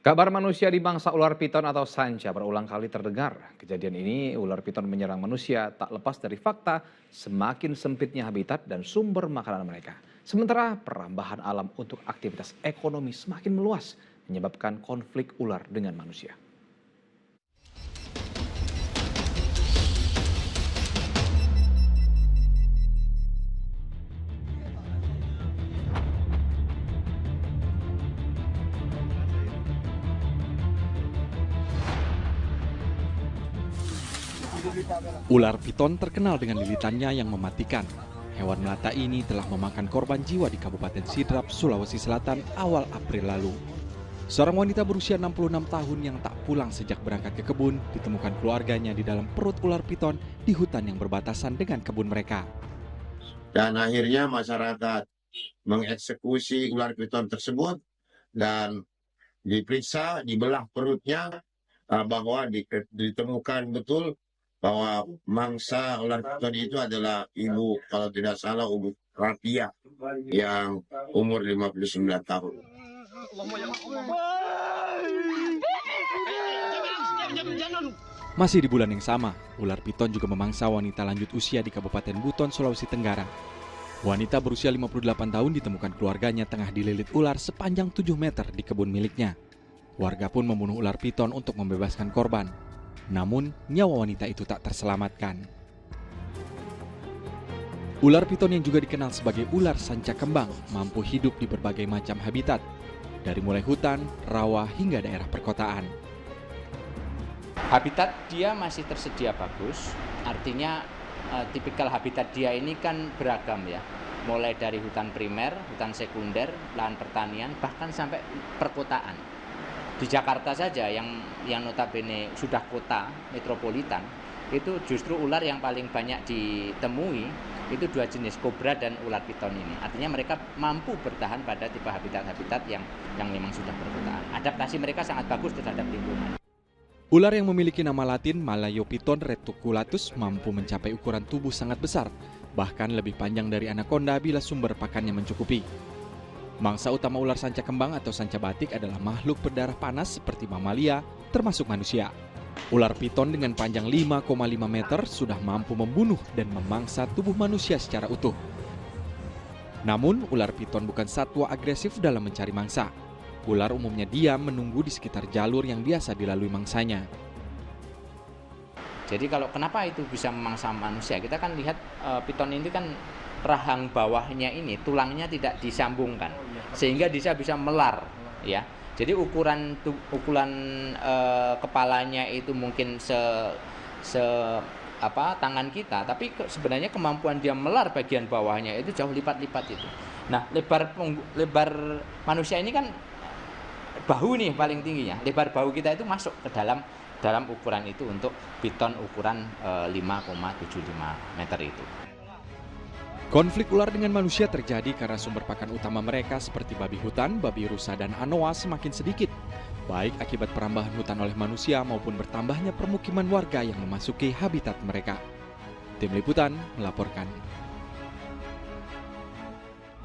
Kabar manusia dimangsa ular piton atau sanca berulang kali terdengar. Kejadian ini ular piton menyerang manusia tak lepas dari fakta semakin sempitnya habitat dan sumber makanan mereka. Sementara perambahan alam untuk aktivitas ekonomi semakin meluas menyebabkan konflik ular dengan manusia. Ular piton terkenal dengan lilitannya yang mematikan. Hewan melata ini telah memakan korban jiwa di Kabupaten Sidrap, Sulawesi Selatan awal April lalu. Seorang wanita berusia 66 tahun yang tak pulang sejak berangkat ke kebun ditemukan keluarganya di dalam perut ular piton di hutan yang berbatasan dengan kebun mereka. Dan akhirnya masyarakat mengeksekusi ular piton tersebut dan diperiksa, dibelah perutnya bahwa ditemukan betul bahwa mangsa ular piton itu adalah ibu, kalau tidak salah, ibu Rapia yang umur 59 tahun. Masih di bulan yang sama, ular piton juga memangsa wanita lanjut usia di Kabupaten Buton, Sulawesi Tenggara. Wanita berusia 58 tahun ditemukan keluarganya tengah dililit ular sepanjang 7 meter di kebun miliknya. Warga pun membunuh ular piton untuk membebaskan korban. Namun, nyawa wanita itu tak terselamatkan. Ular piton yang juga dikenal sebagai ular sanca kembang mampu hidup di berbagai macam habitat, dari mulai hutan, rawa, hingga daerah perkotaan. Habitat dia masih tersedia bagus, artinya tipikal habitat dia ini kan beragam ya. Mulai dari hutan primer, hutan sekunder, lahan pertanian, bahkan sampai perkotaan. Di Jakarta saja yang notabene sudah kota metropolitan, itu justru ular yang paling banyak ditemui itu dua jenis, kobra dan ular piton ini. Artinya mereka mampu bertahan pada tipe habitat-habitat yang memang sudah perkotaan. Adaptasi mereka sangat bagus terhadap lingkungan. Ular yang memiliki nama latin Malayopiton reticulatus mampu mencapai ukuran tubuh sangat besar, bahkan lebih panjang dari anaconda bila sumber pakannya mencukupi. Mangsa utama ular sanca kembang atau sanca batik adalah makhluk berdarah panas seperti mamalia, termasuk manusia. Ular piton dengan panjang 5,5 meter sudah mampu membunuh dan memangsa tubuh manusia secara utuh. Namun, ular piton bukan satwa agresif dalam mencari mangsa. Ular umumnya diam menunggu di sekitar jalur yang biasa dilalui mangsanya. Jadi kalau kenapa itu bisa memangsa manusia? Kita kan lihat piton ini kan rahang bawahnya ini tulangnya tidak disambungkan sehingga dia bisa melar ya. Jadi ukuran kepalanya itu mungkin tangan kita, tapi sebenarnya kemampuan dia melar bagian bawahnya itu jauh lipat-lipat itu. Nah, lebar manusia ini kan bahu nih paling tingginya. Lebar bahu kita itu masuk ke dalam ukuran itu untuk piton ukuran 5,75 meter itu. Konflik ular dengan manusia terjadi karena sumber pakan utama mereka seperti babi hutan, babi rusa, dan anoa semakin sedikit, baik akibat perambahan hutan oleh manusia maupun bertambahnya permukiman warga yang memasuki habitat mereka. Tim Liputan melaporkan.